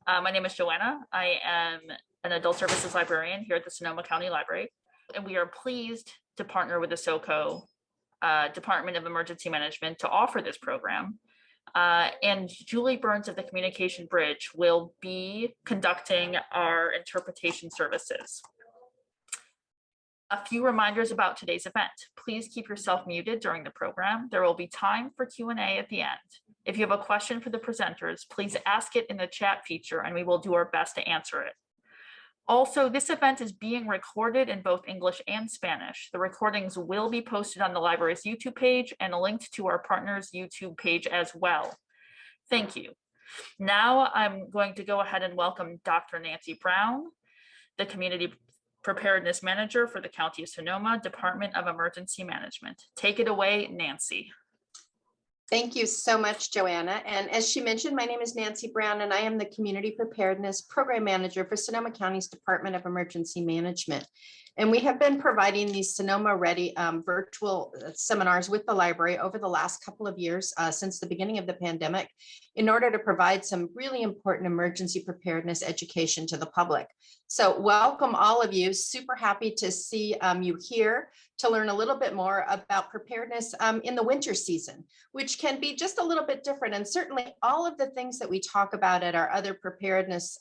My name is Joanna. I am an adult services librarian here at the Sonoma County Library, and we are pleased to partner with the SoCo Department of Emergency Management to offer this program. And Julie Burns of the Communication Bridge will be conducting our interpretation services. A few reminders about today's event. Please keep yourself muted during the program. There will be time for Q&A at the end. If you have a question for the presenters, please ask it in the chat feature and we will do our best to answer it. Also, this event is being recorded in both English and Spanish. The recordings will be posted on the library's YouTube page and linked to our partner's YouTube page as well. Thank you. Now I'm going to go ahead and welcome Dr. Nancy Brown, the Community Preparedness Manager for the County of Sonoma, Department of Emergency Management. Take it away, Nancy. Thank you so much, Joanna. And as she mentioned, my name is Nancy Brown, and I am the Community Preparedness Program Manager for Sonoma County's Department of Emergency Management. And we have been providing these Sonoma Ready virtual seminars with the library over the last couple of years since the beginning of the pandemic in order to provide some really important emergency preparedness education to the public. So welcome all of you. Super happy to see you here to learn a little bit more about preparedness in the winter season, which can be just a little bit different. And certainly all of the things that we talk about at our other preparedness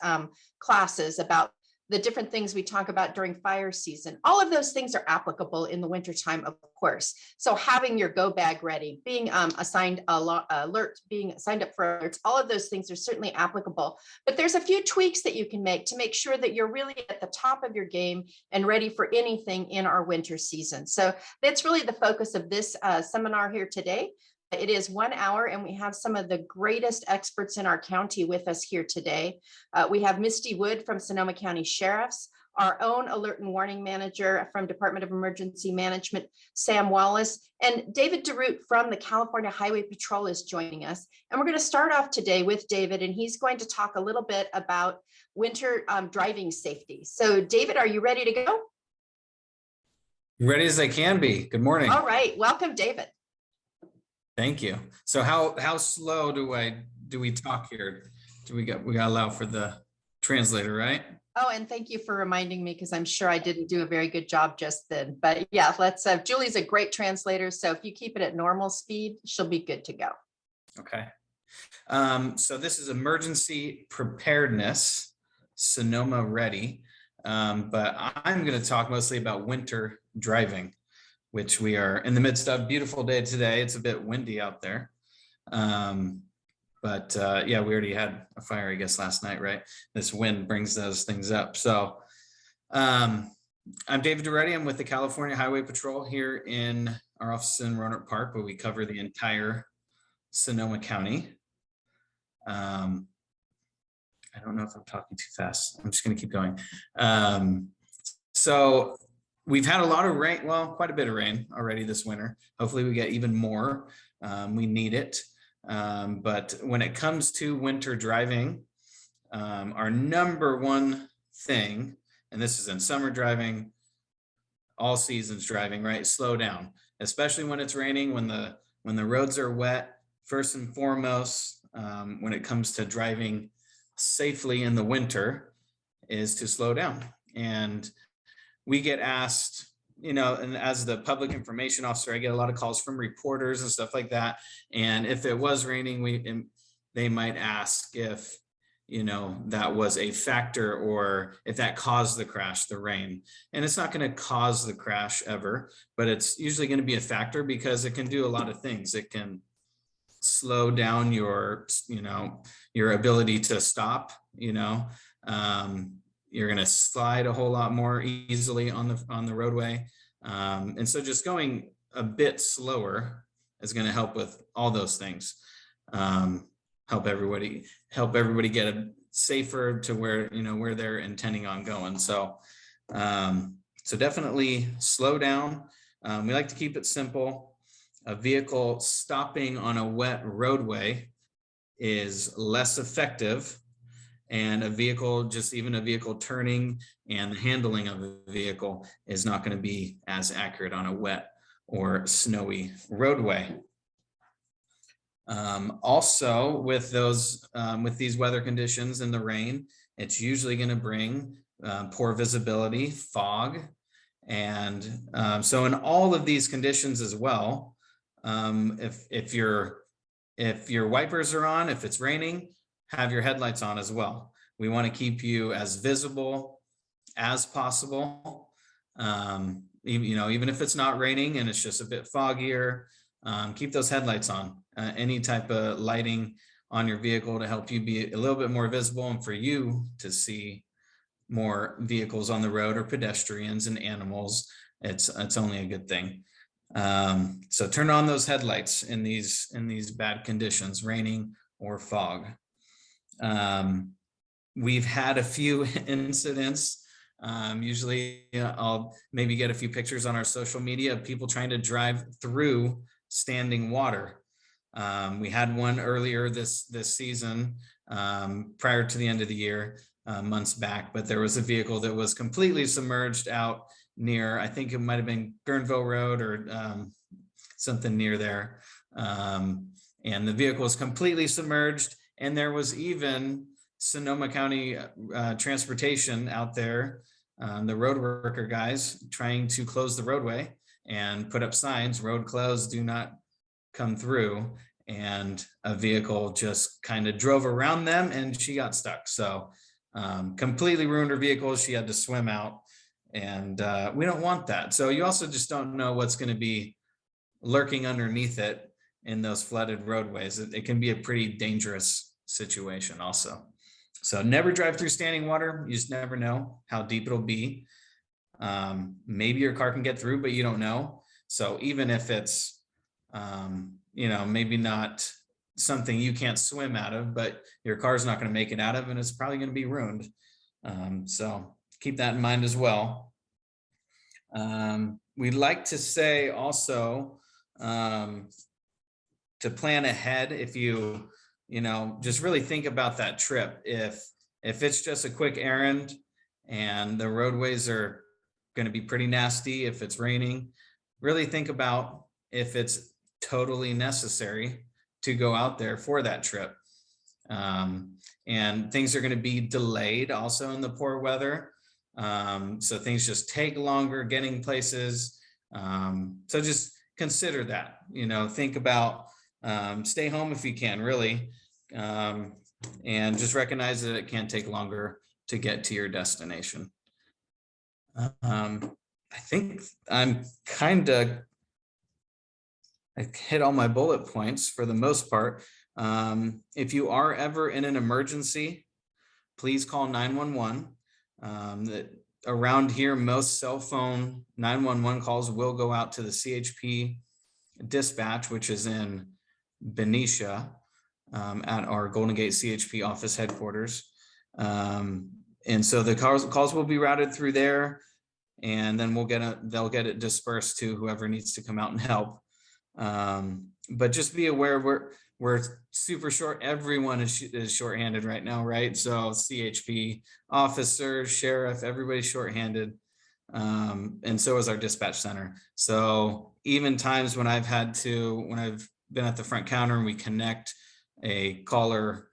classes about the different things we talk about during fire season, all of those things are applicable in the wintertime, of course. So having your go bag ready, being assigned alerts, being signed up for alerts, all of those things are certainly applicable. But there's a few tweaks that you can make to make sure that you're really at the top of your game and ready for anything in our winter season. So that's really the focus of this seminar here today. It is 1 hour, and we have some of the greatest experts in our county with us here today. We have Misty Wood from Sonoma County Sheriff's, our own alert and warning manager from Department of Emergency Management, Sam Wallace, and David DeRoot from the California Highway Patrol is joining us. And we're going to start off today with David, and he's going to talk a little bit about winter driving safety. So David, are you ready to go? Ready as I can be. Good morning. All right, welcome, David. Thank you. So how slow do we talk here? We got to allow for the translator, right? Oh, and thank you for reminding me, because I'm sure I didn't do a very good job just then. But yeah, Julie's a great translator. So if you keep it at normal speed, she'll be good to go. Okay. So this is emergency preparedness, Sonoma Ready. But I'm going to talk mostly about winter driving, which we are in the midst of. Beautiful day today. It's a bit windy out there. Yeah, we already had a fire, I guess, last night, right? This wind brings those things up. So I'm David DeRoot. I'm with the California Highway Patrol here in our office in Roanoke Park, but we cover the entire Sonoma County. I don't know if I'm talking too fast. I'm just going to keep going. So we've had a lot of rain, well, quite a bit of rain already this winter. Hopefully we get even more. We need it. But when it comes to winter driving, our number one thing, and this is in summer driving, all seasons driving, right? Slow down, especially when it's raining, when the roads are wet. First and foremost, when it comes to driving safely in the winter, is to slow down. And we get asked, and as the public information officer, I get a lot of calls from reporters and stuff like that. And if it was raining, they might ask if, that was a factor or if that caused the crash, the rain. And it's not going to cause the crash ever, but it's usually going to be a factor because it can do a lot of things. It can slow down your ability to stop, you're going to slide a whole lot more easily on the roadway. And so just going a bit slower is going to help with all those things. Help everybody get safer to where they're intending on going. So definitely slow down. We like to keep it simple. A vehicle stopping on a wet roadway is less effective, and even a vehicle turning and the handling of a vehicle is not going to be as accurate on a wet or snowy roadway. Also, with these weather conditions and the rain, it's usually going to bring poor visibility, fog, and so in all of these conditions as well, if your wipers are on, if it's raining, have your headlights on as well. We want to keep you as visible as possible. Even if it's not raining and it's just a bit foggier, keep those headlights on. Any type of lighting on your vehicle to help you be a little bit more visible and for you to see more vehicles on the road or pedestrians and animals. It's only a good thing. So turn on those headlights in these bad conditions, raining or fog. We've had a few incidents. Usually I'll maybe get a few pictures on our social media of people trying to drive through standing water. We had one earlier this season, prior to the end of the year, months back, but there was a vehicle that was completely submerged out near, I think it might have been Guerneville Road or something near there. And the vehicle was completely submerged, and there was even Sonoma County transportation out there, the road worker guys trying to close the roadway and put up signs, road closed, do not come through. And a vehicle just kind of drove around them and she got stuck. So completely ruined her vehicle. She had to swim out, and we don't want that. So you also just don't know what's going to be lurking underneath it in those flooded roadways. It can be a pretty dangerous situation also. So never drive through standing water. You just never know how deep it'll be. Maybe your car can get through, but you don't know. So even if it's, maybe not something you can't swim out of, but your car's not going to make it out of, and it's probably going to be ruined. So keep that in mind as well. We'd like to say also to plan ahead. If you just really think about that trip. If it's just a quick errand and the roadways are going to be pretty nasty, if it's raining, really think about if it's totally necessary to go out there for that trip. And things are going to be delayed also in the poor weather. So things just take longer getting places. So just consider that, think about, stay home if you can, really. And just recognize that it can take longer to get to your destination. I think I hit all my bullet points for the most part. If you are ever in an emergency, please call 911. Around here, most cell phone 911 calls will go out to the CHP dispatch, which is in Benicia, at our Golden Gate CHP office headquarters. And so the calls will be routed through there, and then they'll get it dispersed to whoever needs to come out and help. But just be aware, we're super short. Everyone is shorthanded right now, right? So CHP, officers, sheriff, everybody's shorthanded. And so is our dispatch center. So even times when I've been at the front counter and we connect a caller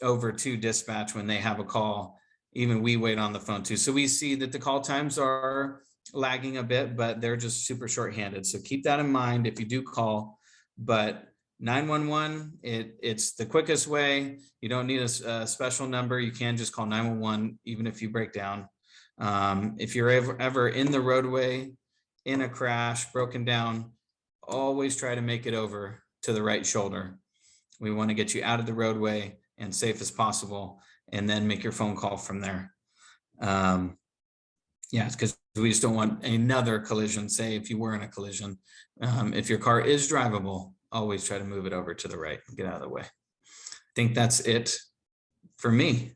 over to dispatch when they have a call, even we wait on the phone too. So we see that the call times are lagging a bit, but they're just super shorthanded. So keep that in mind if you do call. But 911, it's the quickest way. You don't need a special number. You can just call 911 even if you break down. If you're ever in the roadway, in a crash, broken down, always try to make it over to the right shoulder. We want to get you out of the roadway and safe as possible, and then make your phone call from there. Because we just don't want another collision. Say if you were in a collision, if your car is drivable, always try to move it over to the right and get out of the way. I think that's it for me.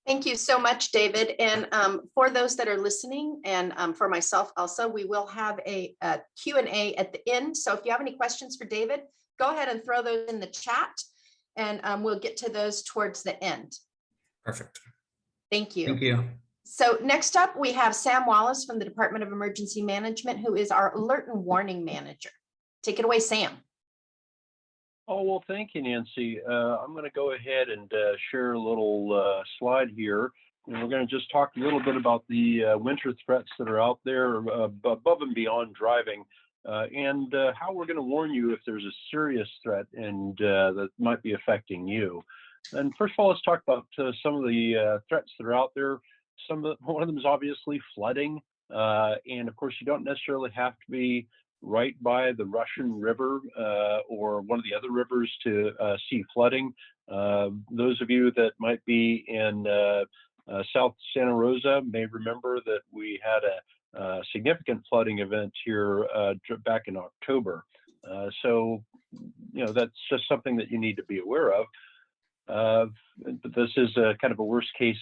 Thank you so much, David. And for those that are listening, and for myself also, we will have a Q&A at the end. So if you have any questions for David, go ahead and throw those in the chat, and we'll get to those towards the end. Perfect. Thank you. Thank you. So next up, we have Sam Wallace from the Department of Emergency Management, who is our alert and warning manager. Take it away, Sam. Oh, well, thank you, Nancy. I'm going to go ahead and share a little slide here. And we're going to just talk a little bit about the winter threats that are out there above and beyond driving, and how we're going to warn you if there's a serious threat and that might be affecting you. And first of all, let's talk about some of the threats that are out there. One of them is obviously flooding. And of course, you don't necessarily have to be right by the Russian River or one of the other rivers to see flooding. Those of you that might be in South Santa Rosa may remember that we had a significant flooding event here back in October. So, that's just something that you need to be aware of. But this is a kind of a worst case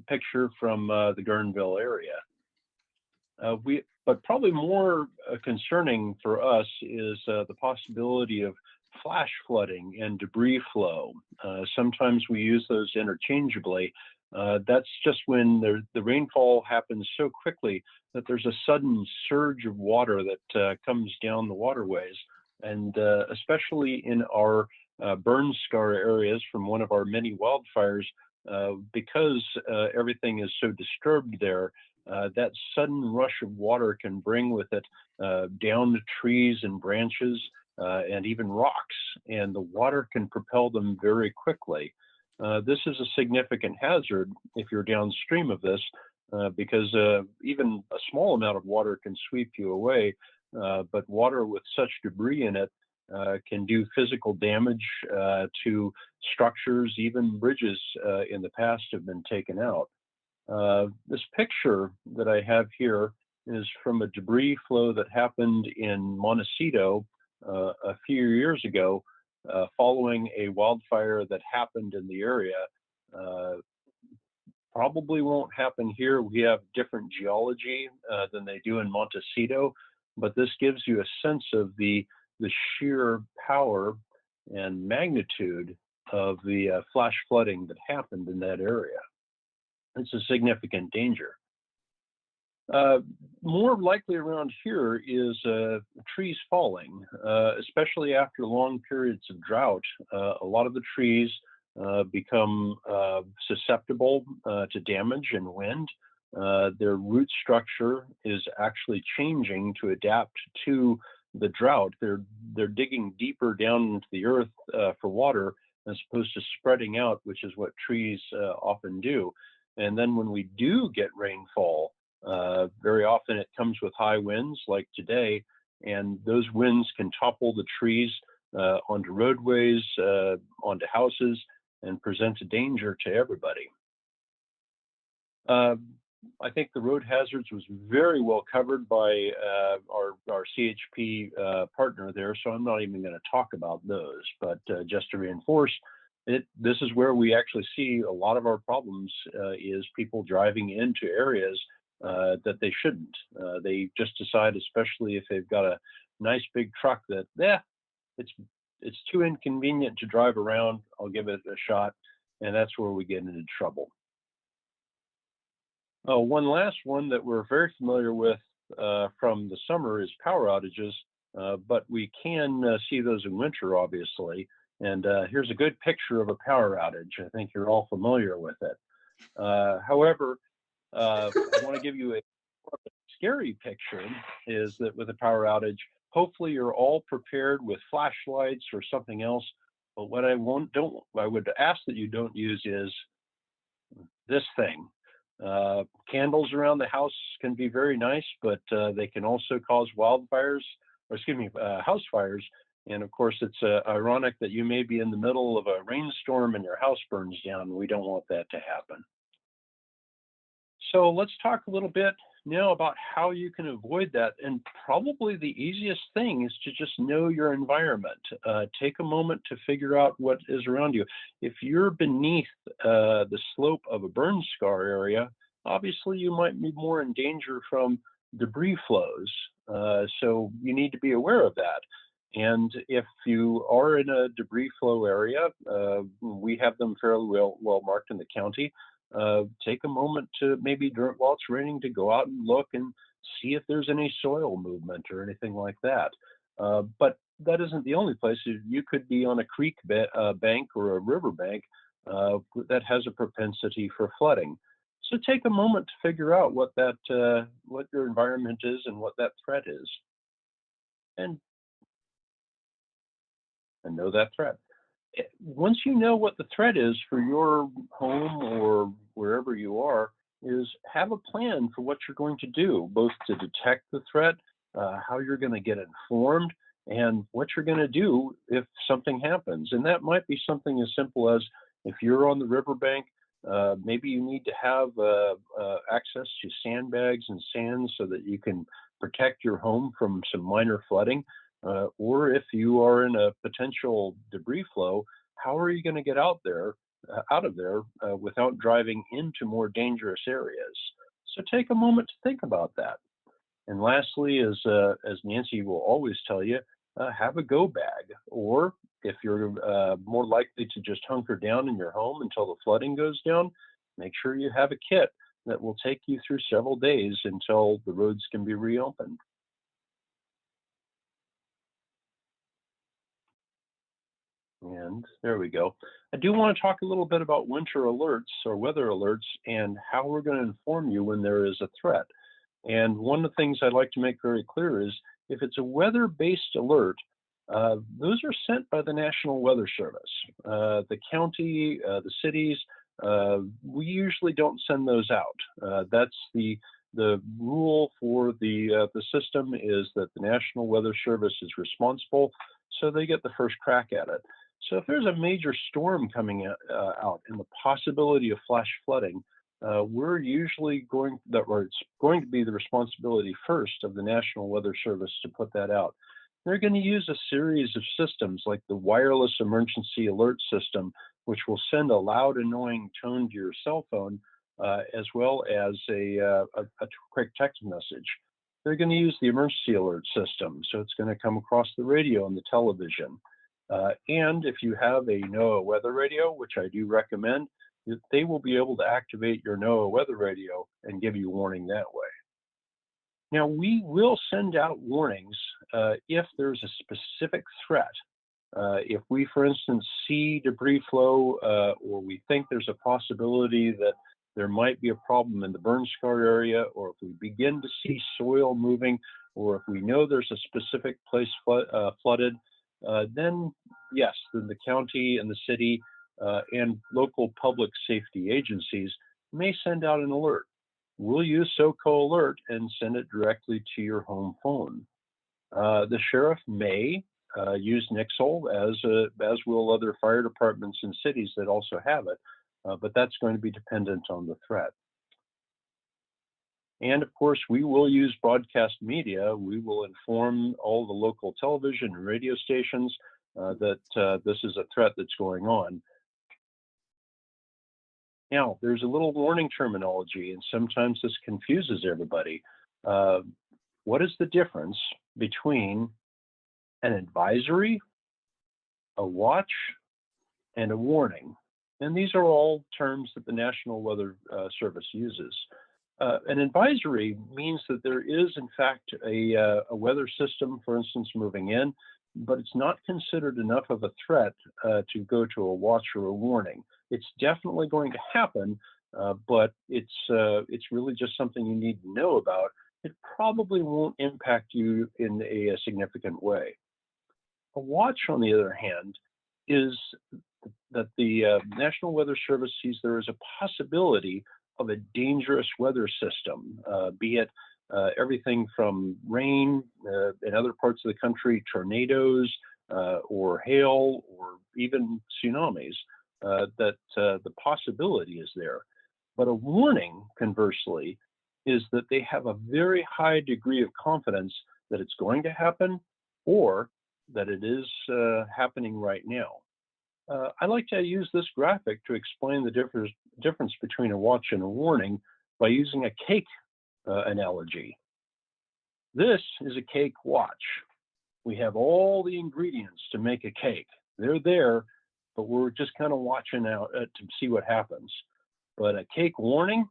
picture from the Guerneville area. But probably more concerning for us is the possibility of flash flooding and debris flow. Sometimes we use those interchangeably. That's just when the rainfall happens so quickly that there's a sudden surge of water that comes down the waterways. And especially in our burn scar areas from one of our many wildfires, because everything is so disturbed there, that sudden rush of water can bring with it downed trees and branches and even rocks, and the water can propel them very quickly. This is a significant hazard if you're downstream of this, because even a small amount of water can sweep you away, but water with such debris in it can do physical damage to structures. Even bridges in the past have been taken out. This picture that I have here is from a debris flow that happened in Montecito a few years ago following a wildfire that happened in the area. Probably won't happen here. We have different geology than they do in Montecito, but this gives you a sense of the sheer power and magnitude of the flash flooding that happened in that area. It's a significant danger. More likely around here is trees falling, especially after long periods of drought. A lot of the trees become susceptible to damage and wind. Their root structure is actually changing to adapt to the drought. They're digging deeper down into the earth for water as opposed to spreading out, which is what trees often do. And then when we do get rainfall, very often it comes with high winds like today, and those winds can topple the trees onto roadways, onto houses, and present a danger to everybody. I think the road hazards was very well covered by our CHP partner there, so I'm not even going to talk about those, but just to reinforce, this is where we actually see a lot of our problems is people driving into areas that they shouldn't. They just decide, especially if they've got a nice big truck, that it's too inconvenient to drive around. I'll give it a shot, and that's where we get into trouble. One last one that we're very familiar with from the summer is power outages, but we can see those in winter, obviously. And here's a good picture of a power outage. I think you're all familiar with it. However, I want to give you a scary picture, is that with a power outage, hopefully you're all prepared with flashlights or something else. But what I would ask that you don't use is this thing. Candles around the house can be very nice, but they can also cause house fires. And of course, it's ironic that you may be in the middle of a rainstorm and your house burns down. We don't want that to happen. So let's talk a little bit now about how you can avoid that. And probably the easiest thing is to just know your environment. Take a moment to figure out what is around you. If you're beneath the slope of a burn scar area, obviously you might be more in danger from debris flows. So you need to be aware of that. And if you are in a debris flow area, we have them fairly well marked in the county. Take a moment to maybe while it's raining to go out and look and see if there's any soil movement or anything like that. But that isn't the only place. You could be on a creek bank or a river bank that has a propensity for flooding. So take a moment to figure out what your environment is and what that threat is, and know that threat. Once you know what the threat is for your home or wherever you are, is have a plan for what you're going to do, both to detect the threat, how you're going to get informed, and what you're going to do if something happens. And that might be something as simple as, if you're on the riverbank, maybe you need to have access to sandbags and sand so that you can protect your home from some minor flooding. Or if you are in a potential debris flow, how are you going to get out of there without driving into more dangerous areas? So take a moment to think about that. And lastly, as Nancy will always tell you, have a go bag. Or if you're more likely to just hunker down in your home until the flooding goes down, make sure you have a kit that will take you through several days until the roads can be reopened. And there we go. I do want to talk a little bit about winter alerts or weather alerts and how we're going to inform you when there is a threat. And one of the things I'd like to make very clear is, if it's a weather-based alert, those are sent by the National Weather Service. The county, the cities, we usually don't send those out. That's the rule for the system, is that the National Weather Service is responsible, so they get the first crack at it. So if there's a major storm coming out and the possibility of flash flooding, we're usually it's going to be the responsibility first of the National Weather Service to put that out. They're going to use a series of systems like the wireless emergency alert system, which will send a loud, annoying tone to your cell phone, as well as a quick text message. They're going to use the emergency alert system, so it's going to come across the radio and the television. And if you have a NOAA weather radio, which I do recommend, they will be able to activate your NOAA weather radio and give you warning that way. Now, we will send out warnings if there's a specific threat. If we, for instance, see debris flow, or we think there's a possibility that there might be a problem in the burn scar area, or if we begin to see soil moving, or if we know there's a specific place flooded, then yes, then the county and the city and local public safety agencies may send out an alert. We'll use SoCo Alert and send it directly to your home phone. The sheriff may use Nixle, as will other fire departments in cities that also have it, but that's going to be dependent on the threat. And of course, we will use broadcast media. We will inform all the local television and radio stations that this is a threat that's going on. Now, there's a little warning terminology, and sometimes this confuses everybody. What is the difference between an advisory, a watch, and a warning? And these are all terms that the National Weather Service uses. An advisory means that there is, in fact, a weather system, for instance, moving in, but it's not considered enough of a threat to go to a watch or a warning. It's definitely going to happen, but it's really just something you need to know about. It probably won't impact you in a significant way. A watch, on the other hand, is that the National Weather Service sees there is a possibility of a dangerous weather system, be it everything from rain in other parts of the country, tornadoes, or hail, or even tsunamis, that the possibility is there. But a warning, conversely, is that they have a very high degree of confidence that it's going to happen, or that it is happening right now. I like to use this graphic to explain the difference between a watch and a warning by using a cake analogy. This is a cake watch. We have all the ingredients to make a cake. They're there, but we're just kind of watching out to see what happens. But a cake warning,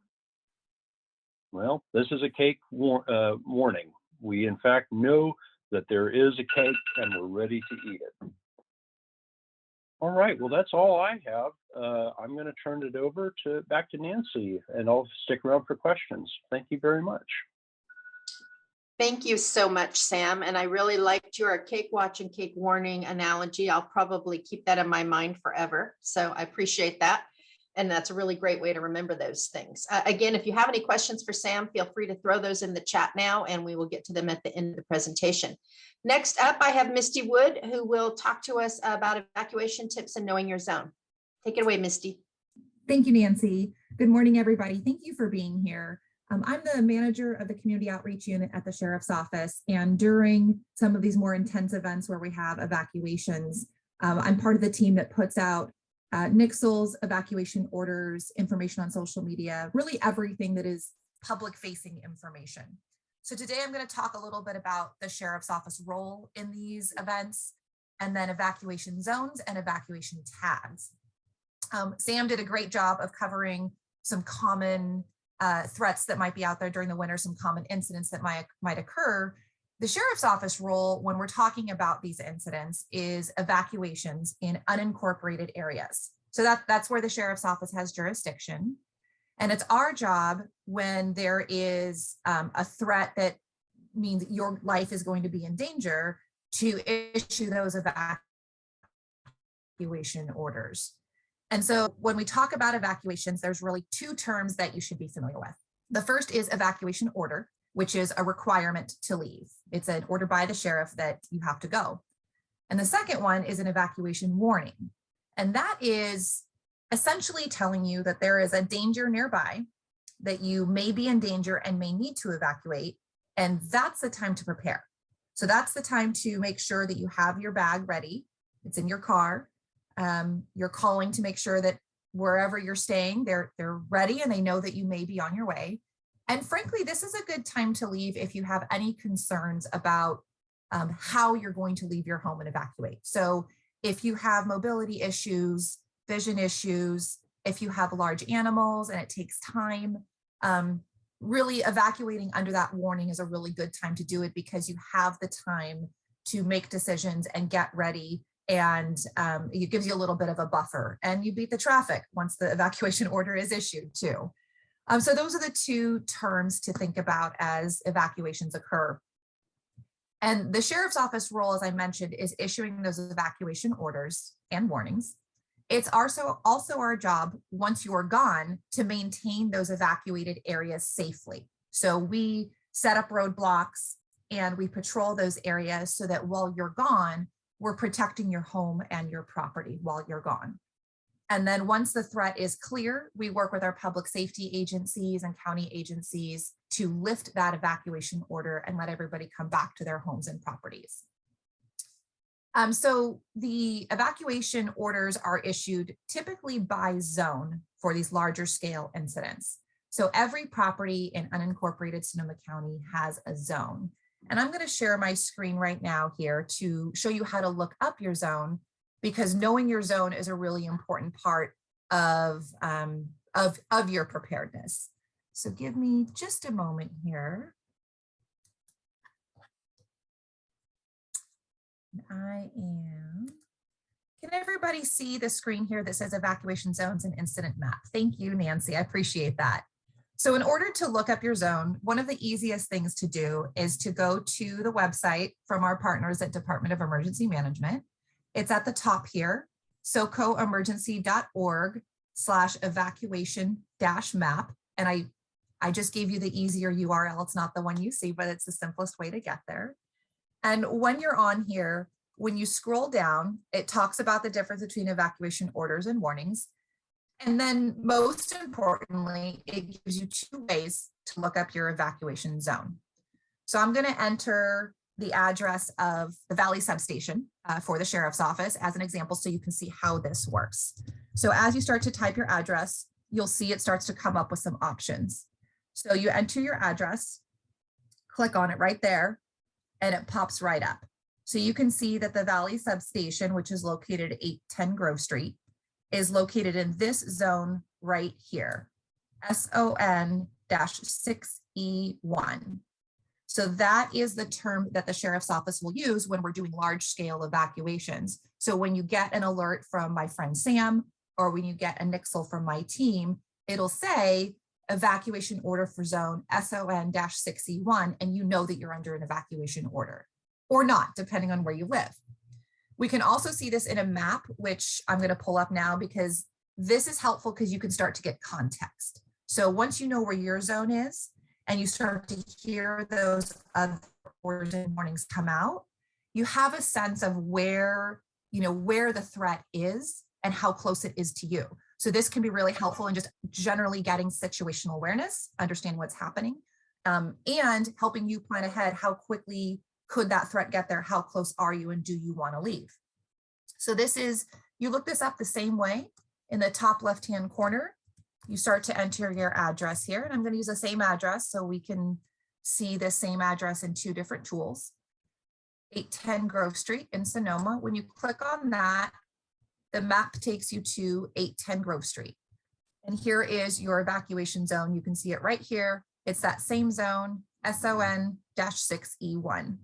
well, this is a cake warning. We, in fact, know that there is a cake and we're ready to eat it. All right, well, that's all I have. I'm going to turn it over back to Nancy, and I'll stick around for questions. Thank you very much. Thank you so much, Sam. And I really liked your cake watch and cake warning analogy. I'll probably keep that in my mind forever. So I appreciate that. And that's a really great way to remember those things. Again, if you have any questions for Sam, feel free to throw those in the chat now, and we will get to them at the end of the presentation. Next up, I have Misty Wood, who will talk to us about evacuation tips and knowing your zone. Take it away, Misty. Thank you, Nancy. Good morning, everybody. Thank you for being here. I'm the manager of the Community Outreach Unit at the Sheriff's Office, and during some of these more intense events where we have evacuations, I'm part of the team that puts out NICSL's evacuation orders, information on social media, really everything that is public-facing information. So today I'm going to talk a little bit about the Sheriff's Office role in these events, and then evacuation zones and evacuation tags. Sam did a great job of covering some common threats that might be out there during the winter, some common incidents that might occur. The Sheriff's Office role when we're talking about these incidents is evacuations in unincorporated areas. So that's where the Sheriff's Office has jurisdiction. And it's our job when there is a threat that means your life is going to be in danger to issue those evacuation orders. And so when we talk about evacuations, there's really two terms that you should be familiar with. The first is evacuation order, which is a requirement to leave. It's an order by the sheriff that you have to go. And the second one is an evacuation warning. And that is essentially telling you that there is a danger nearby, that you may be in danger and may need to evacuate. And that's the time to prepare. So that's the time to make sure that you have your bag ready. It's in your car. You're calling to make sure that wherever you're staying, they're ready and they know that you may be on your way. And frankly, this is a good time to leave if you have any concerns about how you're going to leave your home and evacuate. So if you have mobility issues, vision issues, if you have large animals and it takes time, really evacuating under that warning is a really good time to do it, because you have the time to make decisions and get ready. And it gives you a little bit of a buffer, and you beat the traffic once the evacuation order is issued too. So those are the two terms to think about as evacuations occur. And the Sheriff's Office role, as I mentioned, is issuing those evacuation orders and warnings. It's also our job, once you are gone, to maintain those evacuated areas safely. So we set up roadblocks and we patrol those areas so that while you're gone, we're protecting your home and your property while you're gone. And then once the threat is clear, we work with our public safety agencies and county agencies to lift that evacuation order and let everybody come back to their homes and properties. So the evacuation orders are issued typically by zone for these larger scale incidents. So every property in unincorporated Sonoma County has a zone. And I'm going to share my screen right now here to show you how to look up your zone, because knowing your zone is a really important part of your preparedness. So give me just a moment here. Can everybody see the screen here that says evacuation zones and incident map? Thank you, Nancy, I appreciate that. So in order to look up your zone, one of the easiest things to do is to go to the website from our partners at Department of Emergency Management. It's at the top here, socoemergency.org/evacuation-map. And I just gave you the easier URL. It's not the one you see, but it's the simplest way to get there. And when you're on here, when you scroll down, it talks about the difference between evacuation orders and warnings. And then most importantly, it gives you two ways to look up your evacuation zone. So I'm going to enter the address of the Valley substation for the Sheriff's Office as an example, so you can see how this works. So as you start to type your address, you'll see it starts to come up with some options. So you enter your address, click on it right there, and it pops right up. So you can see that the Valley substation, which is located at 810 Grove Street, is located in this zone right here, SON-6E1. So that is the term that the sheriff's office will use when we're doing large scale evacuations. So when you get an alert from my friend Sam, or when you get a nixle from my team, it'll say evacuation order for zone SON-6E1, and you know that you're under an evacuation order or not, depending on where you live. We can also see this in a map, which I'm going to pull up now because this is helpful because you can start to get context. So once you know where your zone is and you start to hear those other orders and warnings come out, you have a sense of where the threat is and how close it is to you. So this can be really helpful in just generally getting situational awareness, understand what's happening, and helping you plan ahead. How quickly could that threat get there? How close are you, and do you want to leave? So this is, you look this up the same way. In the top left-hand corner, you start to enter your address here, and I'm going to use the same address so we can see the same address in two different tools. 810 Grove Street in Sonoma. When you click on that, the map takes you to 810 Grove Street. And here is your evacuation zone. You can see it right here. It's that same zone, SON-6E1.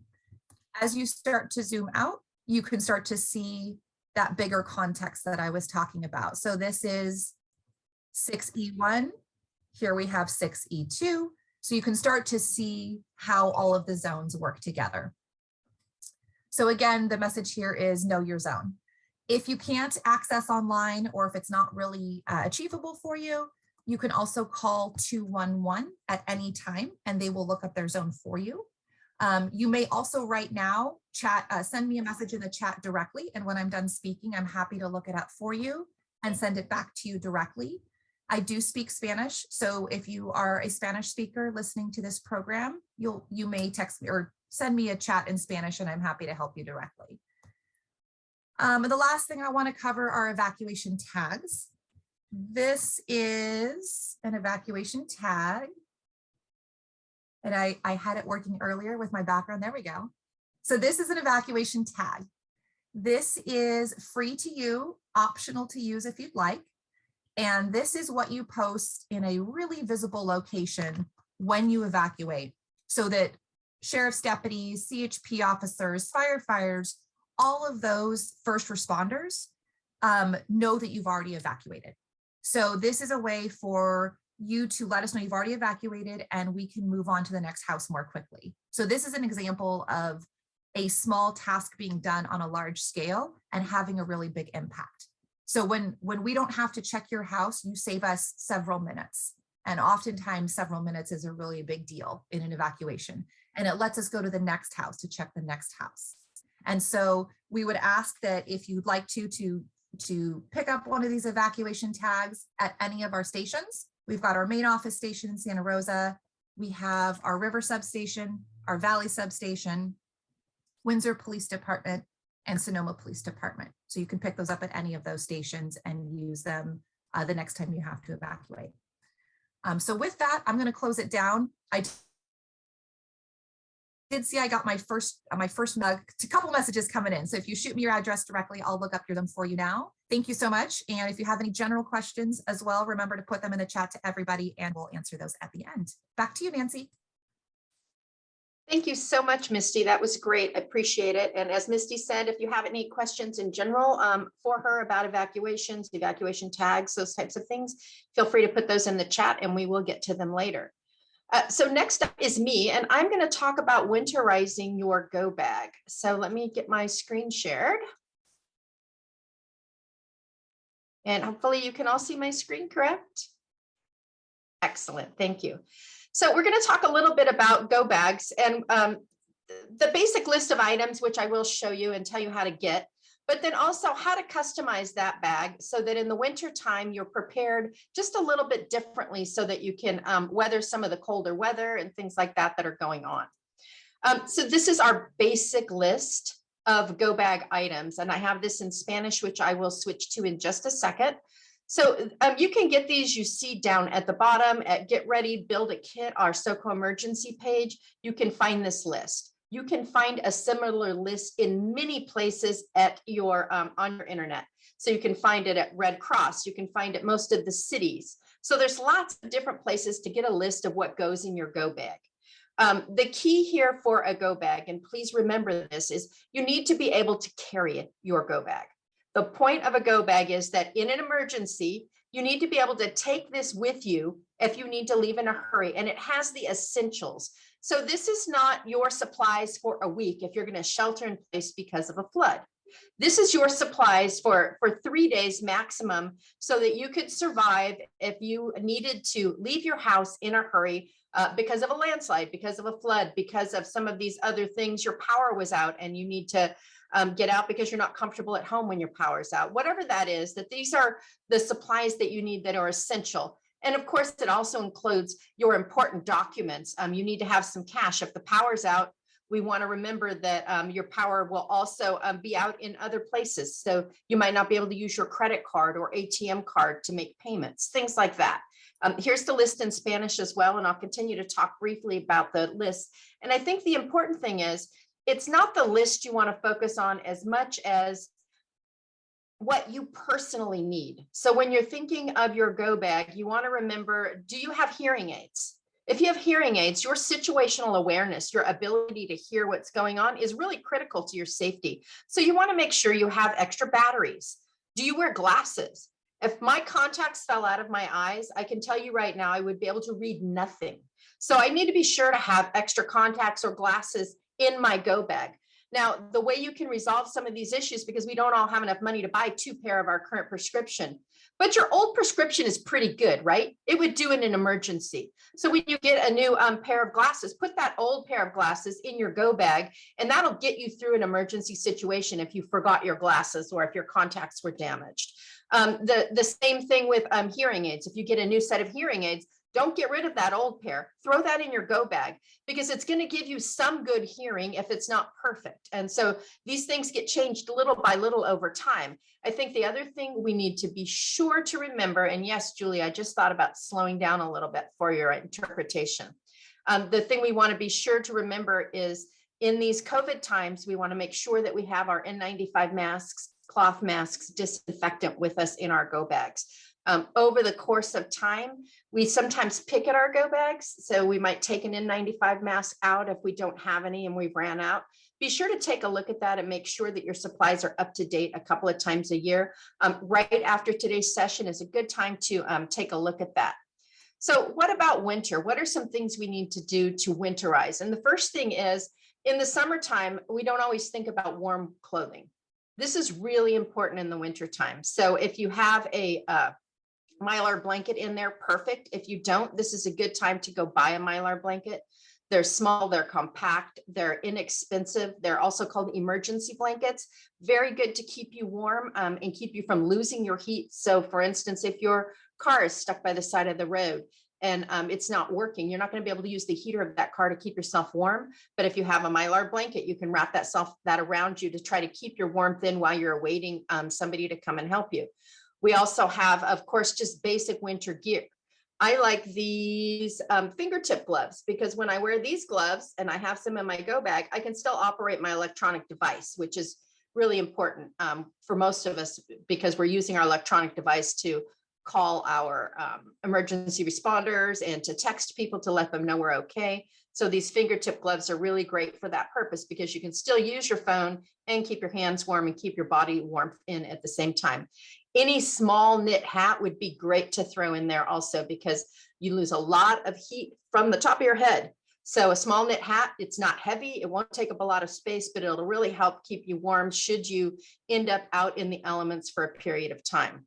As you start to zoom out, you can start to see that bigger context that I was talking about. So this is 6E1. Here we have 6E2. So you can start to see how all of the zones work together. So again, the message here is know your zone. If you can't access online, or if it's not really achievable for you, you can also call 211 at any time and they will look up their zone for you. You may also right now send me a message in the chat directly. And when I'm done speaking, I'm happy to look it up for you and send it back to you directly. I do speak Spanish. So if you are a Spanish speaker listening to this program, you may text me or send me a chat in Spanish and I'm happy to help you directly. The last thing I want to cover are evacuation tags. This is an evacuation tag. And I had it working earlier with my background. There we go. So this is an evacuation tag. This is free to you, optional to use if you'd like. And this is what you post in a really visible location when you evacuate, so that sheriff's deputies, CHP officers, firefighters, all of those first responders know that you've already evacuated. So this is a way for you to let us know you've already evacuated and we can move on to the next house more quickly. So this is an example of a small task being done on a large scale and having a really big impact. So when we don't have to check your house, you save us several minutes. And oftentimes several minutes is a really big deal in an evacuation. And it lets us go to the next house to check the next house. And so we would ask that if you'd like to pick up one of these evacuation tags at any of our stations. We've got our main office station in Santa Rosa. We have our River substation, our Valley substation, Windsor Police Department, and Sonoma Police Department. So you can pick those up at any of those stations and use them the next time you have to evacuate. So with that, I'm going to close it down. I did see I got my first mug, a couple messages coming in. So if you shoot me your address directly, I'll look up them for you now. Thank you so much. And if you have any general questions as well, remember to put them in the chat to everybody and we'll answer those at the end. Back to you, Nancy. Thank you so much, Misty. That was great. I appreciate it. And as Misty said, if you have any questions in general for her about evacuations, evacuation tags, those types of things, feel free to put those in the chat and we will get to them later. So next up is me, and I'm going to talk about winterizing your go bag. So let me get my screen shared. And hopefully you can all see my screen, correct? Excellent, thank you. So we're going to talk a little bit about go bags and the basic list of items, which I will show you and tell you how to get, but then also how to customize that bag so that in the winter time, you're prepared just a little bit differently so that you can weather some of the colder weather and things like that that are going on. So this is our basic list of go bag items. And I have this in Spanish, which I will switch to in just a second. So you can get these, you see down at the bottom at Get Ready, Build a Kit, our SoCo emergency page, you can find this list. You can find a similar list in many places at your on your internet. So you can find it at Red Cross, you can find it most of the cities. So there's lots of different places to get a list of what goes in your go bag. The key here for a go bag, and please remember this, is you need to be able to carry your go bag. The point of a go bag is that in an emergency, you need to be able to take this with you if you need to leave in a hurry, and it has the essentials. So this is not your supplies for a week if you're going to shelter in place because of a flood. This is your supplies for 3 days maximum so that you could survive if you needed to leave your house in a hurry because of a landslide, because of a flood, because of some of these other things. Your power was out and you need to get out because you're not comfortable at home when your power's out. Whatever that is, that these are the supplies that you need that are essential. And of course, it also includes your important documents. You need to have some cash. If the power's out, we want to remember that your power will also be out in other places. So you might not be able to use your credit card or ATM card to make payments, things like that. Here's the list in Spanish as well, and I'll continue to talk briefly about the list. And I think the important thing is, it's not the list you want to focus on as much as what you personally need. So when you're thinking of your go bag, you want to remember, do you have hearing aids? If you have hearing aids, your situational awareness, your ability to hear what's going on is really critical to your safety. So you want to make sure you have extra batteries. Do you wear glasses? If my contacts fell out of my eyes, I can tell you right now, I would be able to read nothing. So I need to be sure to have extra contacts or glasses in my go bag. Now, the way you can resolve some of these issues, because we don't all have enough money to buy 2 pair of our current prescription, but your old prescription is pretty good, right? It would do in an emergency. So when you get a new pair of glasses, put that old pair of glasses in your go bag, and that'll get you through an emergency situation if you forgot your glasses or if your contacts were damaged. The same thing with hearing aids. If you get a new set of hearing aids, don't get rid of that old pair. Throw that in your go bag because it's going to give you some good hearing if it's not perfect. And so these things get changed little by little over time. I think the other thing we need to be sure to remember, and yes, Julie, I just thought about slowing down a little bit for your interpretation. The thing we want to be sure to remember is in these COVID times, we want to make sure that we have our N95 masks, cloth masks, disinfectant with us in our go bags. Over the course of time, we sometimes pick at our go bags. So we might take an N95 mask out if we don't have any and we've ran out. Be sure to take a look at that and make sure that your supplies are up to date a couple of times a year. Right after today's session is a good time to take a look at that. So what about winter? What are some things we need to do to winterize? And the first thing is, in the summertime, we don't always think about warm clothing. This is really important in the wintertime. So if you have a Mylar blanket in there, perfect. If you don't, this is a good time to go buy a Mylar blanket. They're small, they're compact, they're inexpensive. They're also called emergency blankets. Very good to keep you warm and keep you from losing your heat. So for instance, if your car is stuck by the side of the road and it's not working, you're not going to be able to use the heater of that car to keep yourself warm. But if you have a Mylar blanket, you can wrap that around you to try to keep your warmth in while you're awaiting somebody to come and help you. We also have, of course, just basic winter gear. I like these fingertip gloves because when I wear these gloves and I have some in my go bag, I can still operate my electronic device, which is really important for most of us because we're using our electronic device to call our emergency responders and to text people to let them know we're okay. So these fingertip gloves are really great for that purpose because you can still use your phone and keep your hands warm and keep your body warm in at the same time. Any small knit hat would be great to throw in there also because you lose a lot of heat from the top of your head. So a small knit hat, it's not heavy, it won't take up a lot of space, but it'll really help keep you warm should you end up out in the elements for a period of time.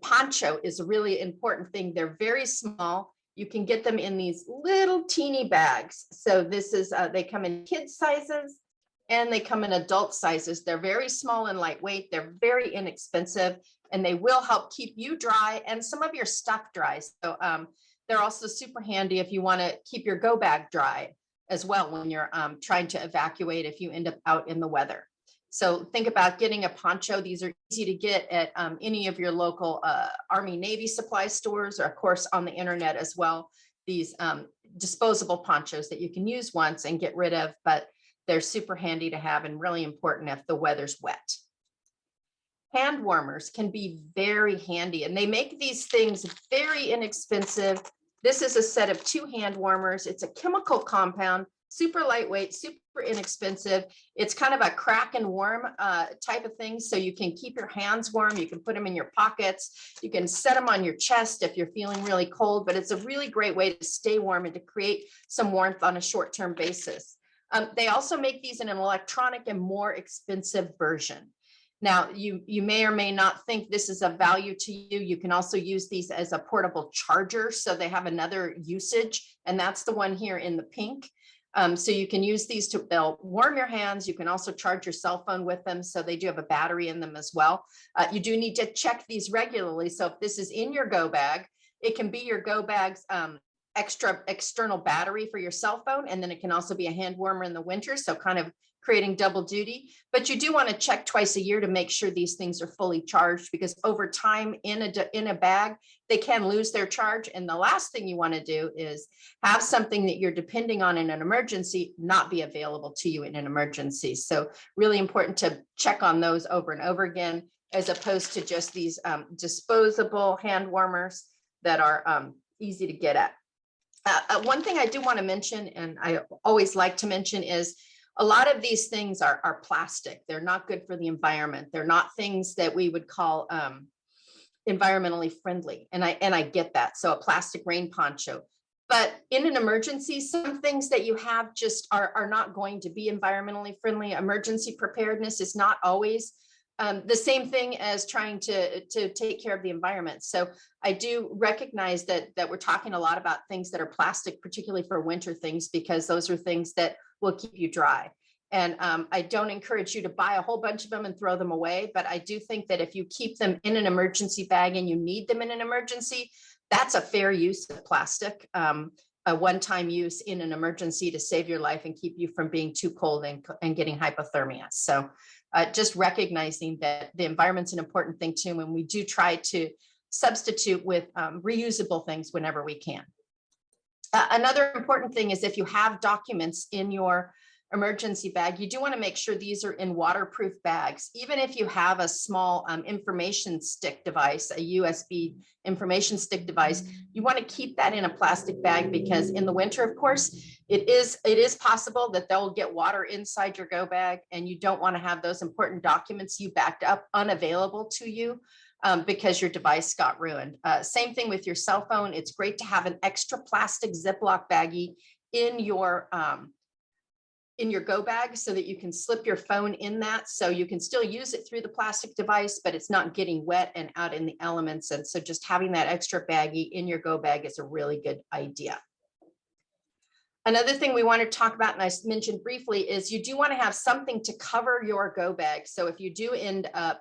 Poncho is a really important thing. They're very small. You can get them in these little teeny bags. So this is, they come in kid sizes and they come in adult sizes. They're very small and lightweight. They're very inexpensive and they will help keep you dry and some of your stuff dry. So they're also super handy if you want to keep your go bag dry as well when you're trying to evacuate if you end up out in the weather. So think about getting a poncho. These are easy to get at any of your local Army Navy supply stores or of course on the internet as well. These disposable ponchos that you can use once and get rid of, but they're super handy to have and really important if the weather's wet. Hand warmers can be very handy and they make these things very inexpensive This is a set of 2 hand warmers. It's a chemical compound, super lightweight, super inexpensive. It's kind of a crack and warm type of thing. So you can keep your hands warm. You can put them in your pockets. You can set them on your chest if you're feeling really cold, but it's a really great way to stay warm and to create some warmth on a short-term basis. They also make these in an electronic and more expensive version. Now, you may or may not think this is of value to you. You can also use these as a portable charger. So they have another usage, and that's the one here in the pink. So you can use these they'll warm your hands. You can also charge your cell phone with them. So they do have a battery in them as well. You do need to check these regularly. So if this is in your go bag, it can be your go bag's extra external battery for your cell phone. And then it can also be a hand warmer in the winter. So kind of creating double duty, but you do want to check twice a year to make sure these things are fully charged, because over time in a bag, they can lose their charge. And the last thing you want to do is have something that you're depending on in an emergency not be available to you in an emergency. So really important to check on those over and over again, as opposed to just these disposable hand warmers that are easy to get at. One thing I do want to mention, and I always like to mention, is a lot of these things are plastic. They're not good for the environment. They're not things that we would call environmentally friendly. And I get that. So a plastic rain poncho. But in an emergency, some things that you have just are not going to be environmentally friendly. Emergency preparedness is not always the same thing as trying to take care of the environment. So I do recognize that we're talking a lot about things that are plastic, particularly for winter things, because those are things that will keep you dry. And I don't encourage you to buy a whole bunch of them and throw them away. But I do think that if you keep them in an emergency bag and you need them in an emergency, that's a fair use of plastic, a one-time use in an emergency to save your life and keep you from being too cold and getting hypothermia. So just recognizing that the environment's an important thing too, and we do try to substitute with reusable things whenever we can. Another important thing is if you have documents in your emergency bag, you do want to make sure these are in waterproof bags. Even if you have a small information stick device, a USB information stick device, you want to keep that in a plastic bag, because in the winter, of course, it is possible that they'll get water inside your go bag, and you don't want to have those important documents you backed up unavailable to you because your device got ruined. Same thing with your cell phone. It's great to have an extra plastic Ziploc baggie in your go bag so that you can slip your phone in that, so you can still use it through the plastic device, but it's not getting wet and out in the elements. And so just having that extra baggie in your go bag is a really good idea. Another thing we want to talk about, and I mentioned briefly, is you do want to have something to cover your go bag. So if you do end up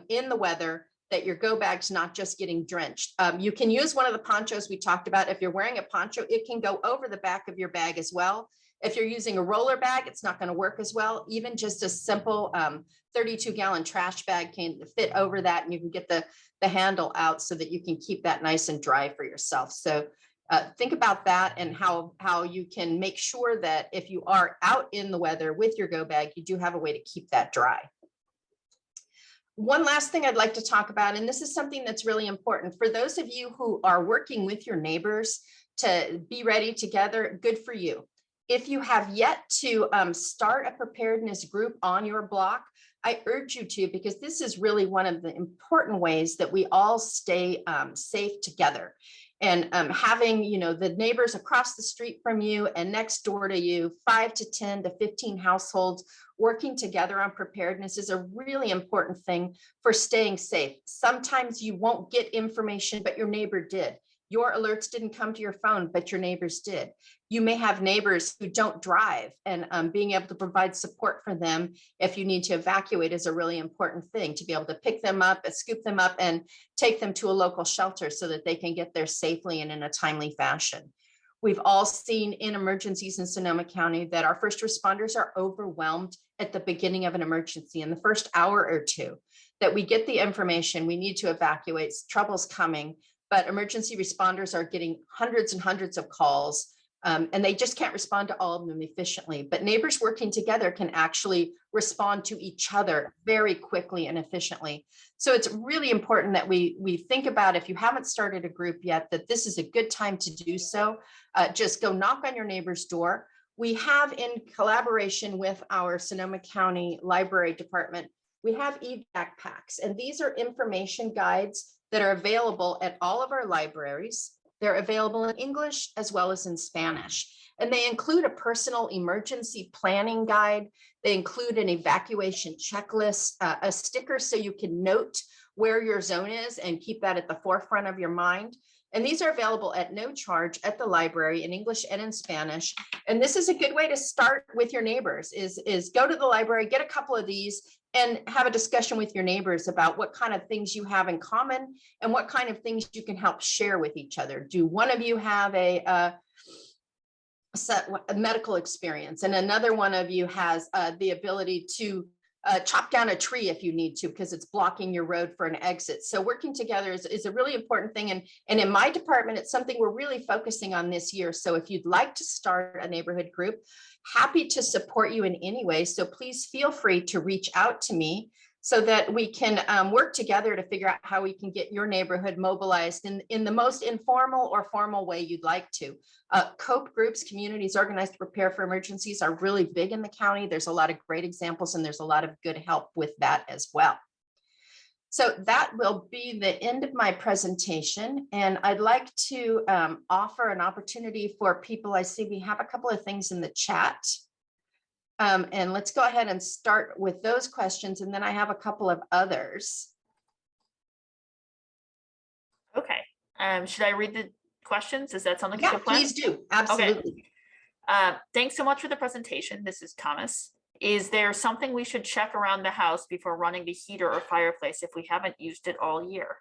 in the weather, that your go bag's not just getting drenched. You can use one of the ponchos we talked about. If you're wearing a poncho, it can go over the back of your bag as well. If you're using a roller bag, it's not going to work as well. Even just a simple 32-gallon trash bag can fit over that, and you can get the handle out so that you can keep that nice and dry for yourself. So think about that and how you can make sure that if you are out in the weather with your go bag, you do have a way to keep that dry. One last thing I'd like to talk about, and this is something that's really important for those of you who are working with your neighbors to be ready together, good for you. If you have yet to start a preparedness group on your block, I urge you to, because this is really one of the important ways that we all stay safe together. And having, the neighbors across the street from you and next door to you, 5 to 10 to 15 households working together on preparedness is a really important thing for staying safe. Sometimes you won't get information, but your neighbor did. Your alerts didn't come to your phone, but your neighbors did. You may have neighbors who don't drive, and being able to provide support for them if you need to evacuate is a really important thing, to be able to pick them up, scoop them up, and take them to a local shelter so that they can get there safely and in a timely fashion. We've all seen in emergencies in Sonoma County that our first responders are overwhelmed at the beginning of an emergency in the first hour or two, that we get the information, we need to evacuate, trouble's coming, but emergency responders are getting hundreds and hundreds of calls And they just can't respond to all of them efficiently. But neighbors working together can actually respond to each other very quickly and efficiently. So it's really important that we think about, if you haven't started a group yet, that this is a good time to do so. Just go knock on your neighbor's door. We have, in collaboration with our Sonoma County Library Department, we have evac packs, and these are information guides that are available at all of our libraries. They're available in English as well as in Spanish. And they include a personal emergency planning guide. They include an evacuation checklist, a sticker so you can note where your zone is and keep that at the forefront of your mind. And these are available at no charge at the library in English and in Spanish. And this is a good way to start with your neighbors, is go to the library, get a couple of these, and have a discussion with your neighbors about what kind of things you have in common and what kind of things you can help share with each other. Do one of you have a medical experience, and another one of you has the ability to chop down a tree if you need to, because it's blocking your road for an exit. So working together is a really important thing. And in my department, it's something we're really focusing on this year. So if you'd like to start a neighborhood group, happy to support you in any way. So please feel free to reach out to me so that we can work together to figure out how we can get your neighborhood mobilized in the most informal or formal way you'd like to. COPE groups, communities organized to prepare for emergencies, are really big in the county. There's a lot of great examples, and there's a lot of good help with that as well. So that will be the end of my presentation. And I'd like to offer an opportunity for people. I see we have a couple of things in the chat. And let's go ahead and start with those questions. And then I have a couple of others. Okay. Should I read the questions? Is that something? Yeah, please do. Absolutely. Okay. Thanks so much for the presentation. This is Thomas. Is there something we should check around the house before running the heater or fireplace if we haven't used it all year?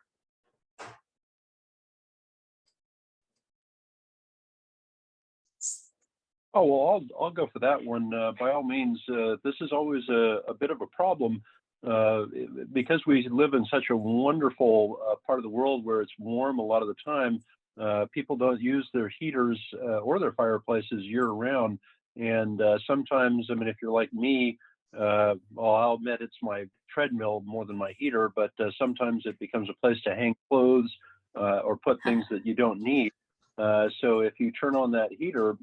Oh, well, I'll go for that one. By all means, this is always a bit of a problem because we live in such a wonderful part of the world where it's warm a lot of the time. People don't use their heaters or their fireplaces year round. And sometimes, I mean, if you're like me, well, I'll admit it's my treadmill more than my heater, but sometimes it becomes a place to hang clothes or put things that you don't need. So if you turn on that heater,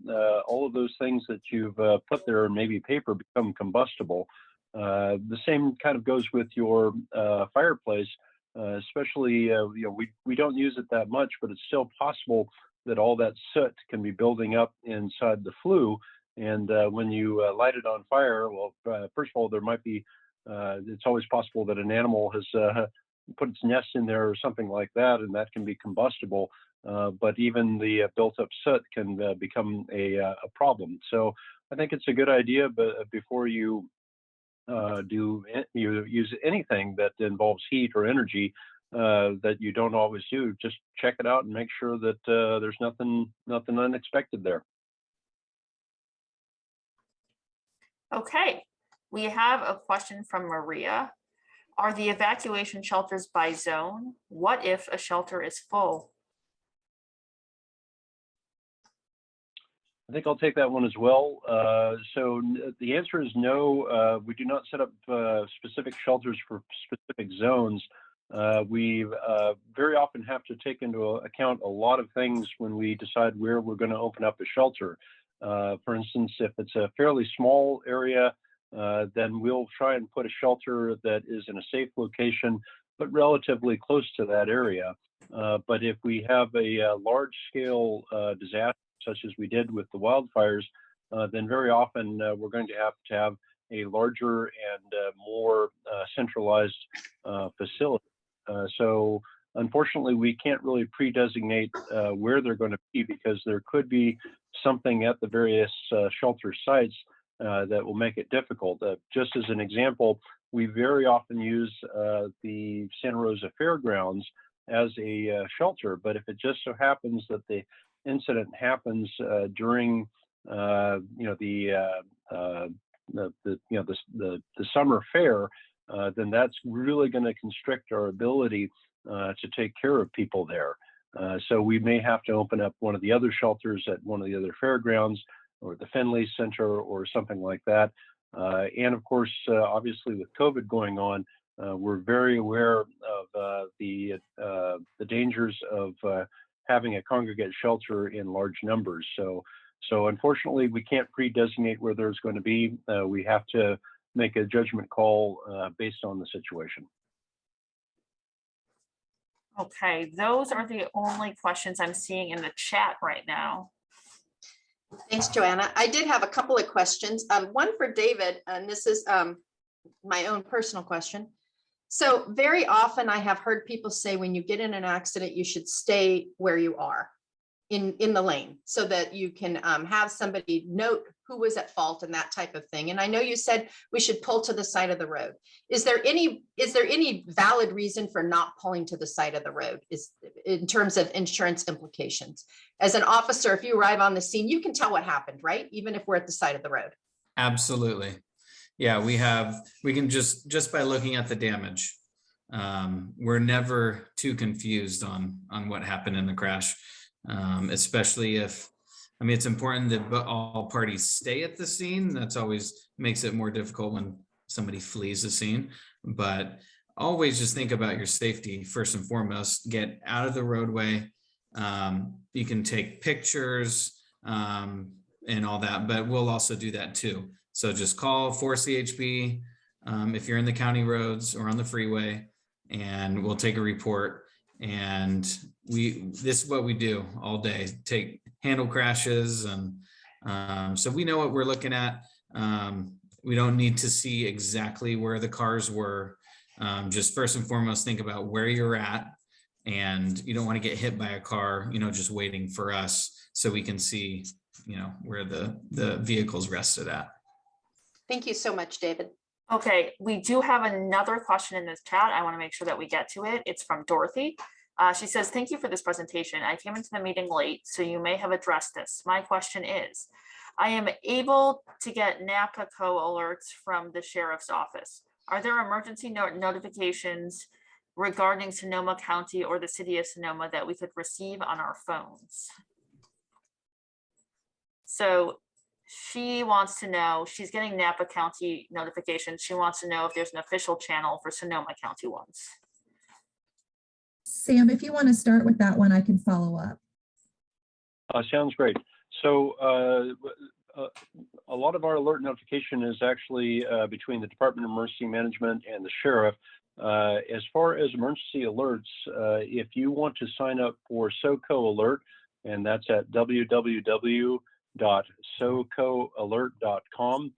all of those things that you've put there, and maybe paper, become combustible. The same kind of goes with your fireplace, especially, you know, we don't use it that much, but it's still possible that all that soot can be building up inside the flue. And when you light it on fire, well, first of all, there might be, it's always possible that an animal has put its nest in there or something like that, and that can be combustible. But even the built-up soot can become a problem. So I think it's a good idea, but before you use anything that involves heat or energy that you don't always do, just check it out and make sure that there's nothing unexpected there. Okay, we have a question from Maria. Are the evacuation shelters by zone? What if a shelter is full? I think I'll take that one as well. So the answer is no. We do not set up specific shelters for specific zones. We very often have to take into account a lot of things when we decide where we're going to open up a shelter. For instance, if it's a fairly small area, then we'll try and put a shelter that is in a safe location, but relatively close to that area. But if we have a large-scale disaster, such as we did with the wildfires, then very often we're going to have a larger and more centralized facility. So unfortunately, we can't really pre-designate where they're going to be, because there could be something at the various shelter sites that will make it difficult. Just as an example, we very often use the Santa Rosa Fairgrounds as a shelter, but if it just so happens that the incident happens during the summer fair, then that's really going to constrict our ability to take care of people there. So we may have to open up one of the other shelters at one of the other fairgrounds or the Finley Center or something like that. And of course, obviously with COVID going on, we're very aware of the dangers of having a congregate shelter in large numbers. So unfortunately, we can't pre-designate where there's going to be. We have to make a judgment call based on the situation. Okay, those are the only questions I'm seeing in the chat right now. Thanks, Joanna. I did have a couple of questions. One for David, and this is my own personal question. So very often I have heard people say when you get in an accident, you should stay where you are in the lane so that you can have somebody note who was at fault and that type of thing. And I know you said we should pull to the side of the road. Is there any valid reason for not pulling to the side of the road is in terms of insurance implications? As an officer, if you arrive on the scene, you can tell what happened, right? Even if we're at the side of the road. Absolutely. Yeah, we can just by looking at the damage, we're never too confused on what happened in the crash, especially if, I mean, it's important that all parties stay at the scene. That's always makes it more difficult when somebody flees the scene, but always just think about your safety first and foremost. Get out of the roadway. You can take pictures and all that, but we'll also do that too. So just call 4CHP if you're in the county roads or on the freeway, and we'll take a report. And this is what we do all day, handle crashes. And so we know what we're looking at. We don't need to see exactly where the cars were. Just first and foremost, think about where you're at, and you don't want to get hit by a car, just waiting for us so we can see, where the vehicle's rested at. Thank you so much, David. Okay, we do have another question in this chat. I want to make sure that we get to it. It's from Dorothy. She says, thank you for this presentation. I came into the meeting late, so you may have addressed this. My question is, I am able to get NAPA alerts from the sheriff's office. Are there emergency notifications regarding Sonoma County or the city of Sonoma that we could receive on our phones? So she wants to know, she's getting Napa County notifications. She wants to know if there's an official channel for Sonoma County ones. Sam, if you want to start with that one, I can follow up. Sounds great. So a lot of our alert notification is actually between the Department of Emergency Management and the sheriff. As far as emergency alerts, if you want to sign up for SoCo Alert, and that's at www.socoalert.com,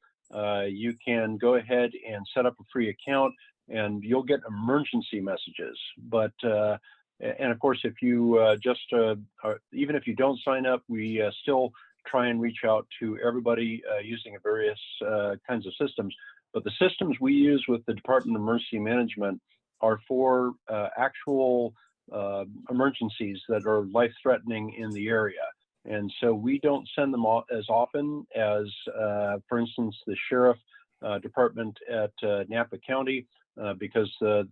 you can go ahead and set up a free account, and you'll get emergency messages. But and of course, if you even if you don't sign up, we still try and reach out to everybody using various kinds of systems. But the systems we use with the Department of Emergency Management are for actual emergencies that are life-threatening in the area. And so we don't send them as often as, for instance, the sheriff department at Napa County, because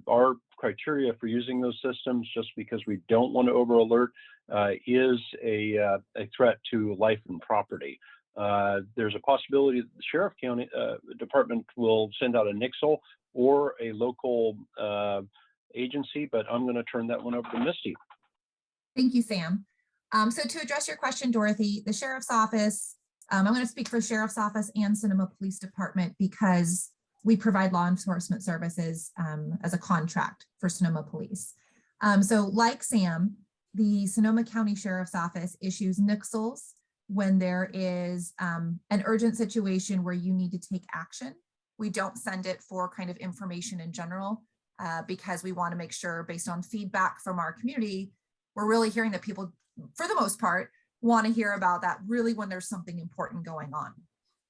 our criteria for using those systems, just because we don't want to over alert, is a threat to life and property. There's a possibility that the sheriff county department will send out a nixle or a local agency, but I'm going to turn that one over to Misty. Thank you, Sam. So to address your question, Dorothy, the sheriff's office, I'm going to speak for sheriff's office and Sonoma Police Department because we provide law enforcement services as a contract for Sonoma Police. So like Sam, the Sonoma County Sheriff's Office issues nixles when there is an urgent situation where you need to take action. We don't send it for kind of information in general because we want to make sure, based on feedback from our community, we're really hearing that people, for the most part, want to hear about that really when there's something important going on.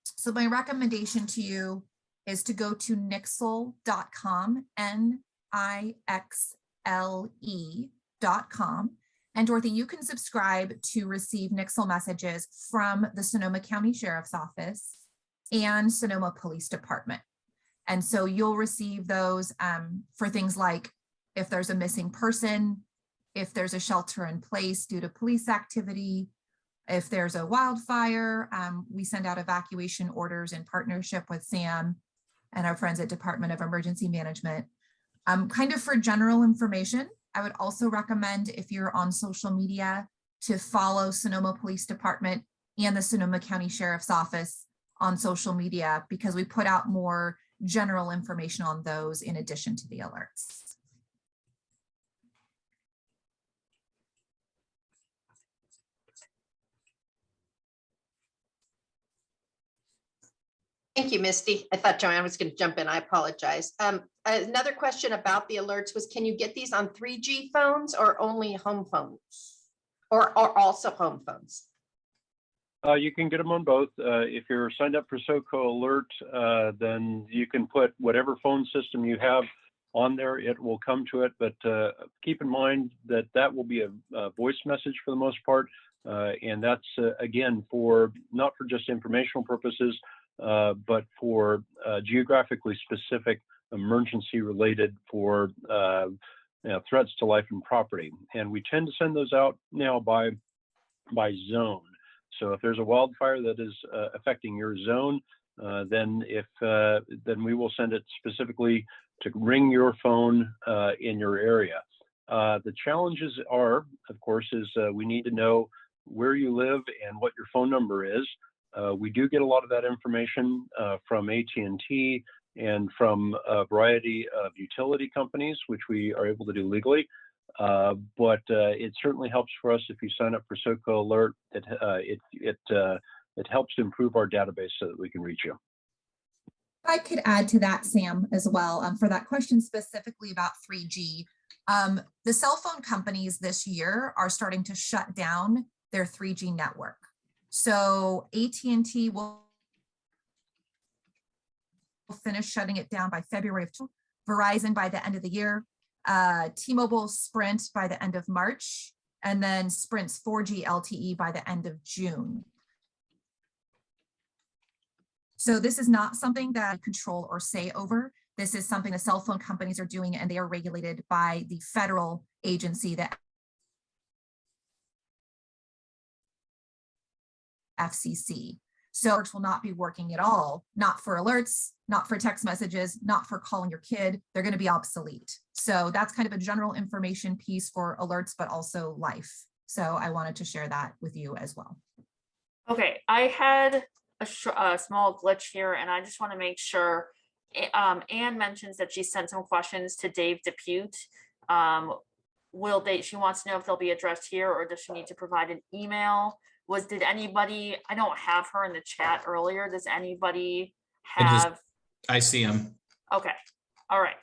So my recommendation to you is to go to nixle.com, NIXLE.com. And Dorothy, you can subscribe to receive nixle messages from the Sonoma County Sheriff's Office and Sonoma Police Department. And so you'll receive those for things like if there's a missing person, if there's a shelter in place due to police activity, if there's a wildfire. We send out evacuation orders in partnership with SAM and our friends at Department of Emergency Management. Kind of for general information, I would also recommend, if you're on social media, to follow Sonoma Police Department and the Sonoma County Sheriff's Office on social media, because we put out more general information on those in addition to the alerts. Thank you, Misty. I thought Joanne was going to jump in. I apologize. Another question about the alerts was, can you get these on 3G phones or only home phones, or also home phones? You can get them on both. If you're signed up for SoCo Alert, then you can put whatever phone system you have on there. It will come to it, but keep in mind that that will be a voice message for the most part. And that's, again, not for just informational purposes, but for geographically specific emergency related for threats to life and property. And we tend to send those out now by zone. So if there's a wildfire that is affecting your zone, then we will send it specifically to ring your phone in your area. The challenges are, of course, we need to know where you live and what your phone number is. We do get a lot of that information from AT&T and from a variety of utility companies, which we are able to do legally. But it certainly helps for us if you sign up for SoCo Alert. It helps to improve our database so that we can reach you. I could add to that, Sam, as well, for that question specifically about 3G. The cell phone companies this year are starting to shut down their 3G network. So AT&T will finish shutting it down by February of 2022, Verizon by the end of the year, T-Mobile, Sprint by the end of March, and then Sprint's 4G LTE by the end of June. So this is not something that I control or say over. This is something the cell phone companies are doing, and they are regulated by the federal agency, the FCC. So alerts will not be working at all, not for alerts, not for text messages, not for calling your kid. They're going to be obsolete. So that's kind of a general information piece for alerts, but also life. So I wanted to share that with you as well. Okay, I had a small glitch here, and I just want to make sure. Anne mentions that she sent some questions to Dave Depute. She wants to know if they'll be addressed here, or does she need to provide an email? Did anybody, I don't have her in the chat earlier. Does anybody have? I see them. Okay. All right.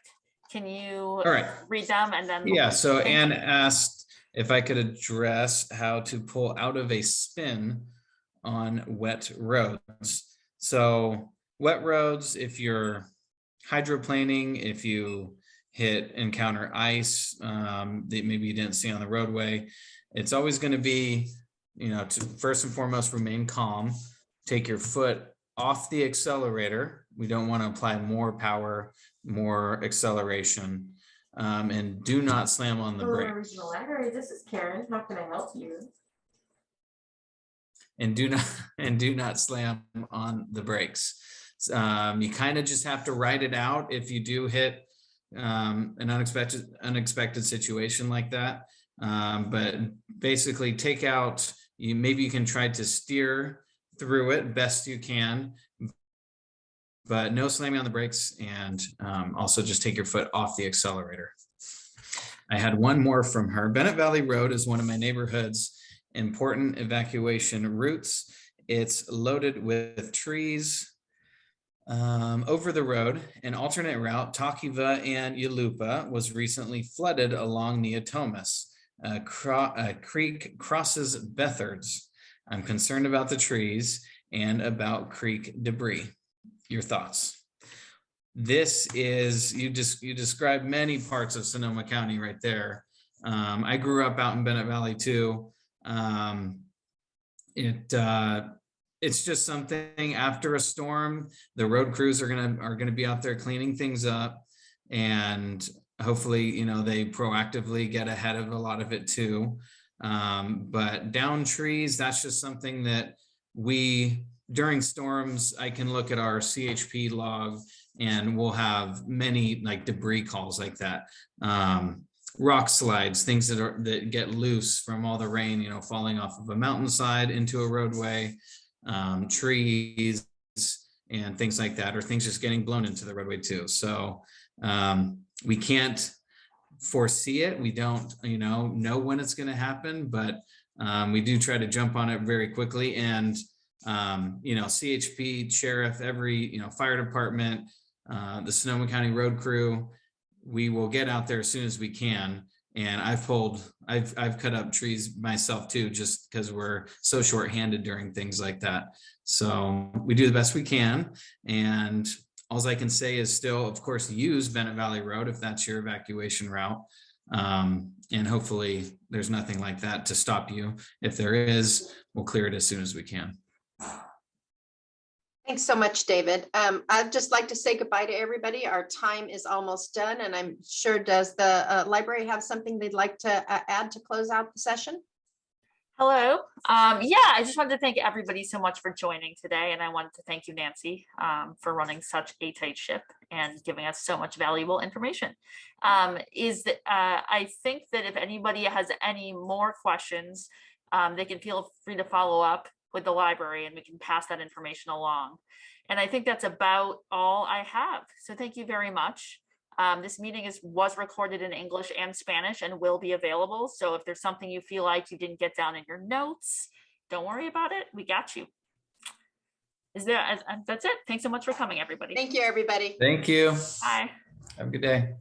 Can you read them and then? Yeah. So Anne asked if I could address how to pull out of a spin on wet roads. So wet roads, if you're hydroplaning, if you encounter ice that maybe you didn't see on the roadway, it's always going to be, to first and foremost remain calm, take your foot off the accelerator. We don't want to apply more power, more acceleration, and do not slam on the brakes. Regional Library, this is Karen. How can I help you? And do not slam on the brakes. You kind of just have to ride it out if you do hit an unexpected situation like that. But basically take out, maybe you can try to steer through it best you can, but no slamming on the brakes, and also just take your foot off the accelerator. I had one more from her. Bennett Valley Road is one of my neighborhood's important evacuation routes. It's loaded with trees. Over the road, an alternate route, Takiva and Yalupa, was recently flooded along Neotomus. A creek crosses Bethards. I'm concerned about the trees and about creek debris. Your thoughts? This is, you describe many parts of Sonoma County right there. I grew up out in Bennett Valley too. It's just something after a storm, the road crews are gonna be out there cleaning things up, and hopefully, you know, they proactively get ahead of a lot of it too. But down trees, that's just something that we, during storms, I can look at our CHP log and we'll have many like debris calls like that. Rock slides, things that get loose from all the rain, you know, falling off of a mountainside into a roadway, trees and things like that, or things just getting blown into the roadway too. So we can't foresee it. We don't, you know when it's going to happen, but we do try to jump on it very quickly. And you know, CHP, sheriff, every, you know, fire department, the Sonoma County road crew, we will get out there as soon as we can. And I've cut up trees myself too, just because we're so short-handed during things like that. So we do the best we can. And all I can say is still, of course, use Bennett Valley Road if that's your evacuation route. And hopefully there's nothing like that to stop you. If there is, we'll clear it as soon as we can. Thanks so much, David. I'd just like to say goodbye to everybody. Our time is almost done, and I'm sure, does the library have something they'd like to add to close out the session? Hello. Yeah, I just wanted to thank everybody so much for joining today. And I wanted to thank you, Nancy, for running such a tight ship and giving us so much valuable information. I think that if anybody has any more questions, they can feel free to follow up with the library and we can pass that information along. And I think that's about all I have. So thank you very much. This meeting was recorded in English and Spanish and will be available. So if there's something you feel like you didn't get down in your notes, don't worry about it. We got you. That's it. Thanks so much for coming, everybody. Thank you, everybody. Thank you. Bye. Have a good day.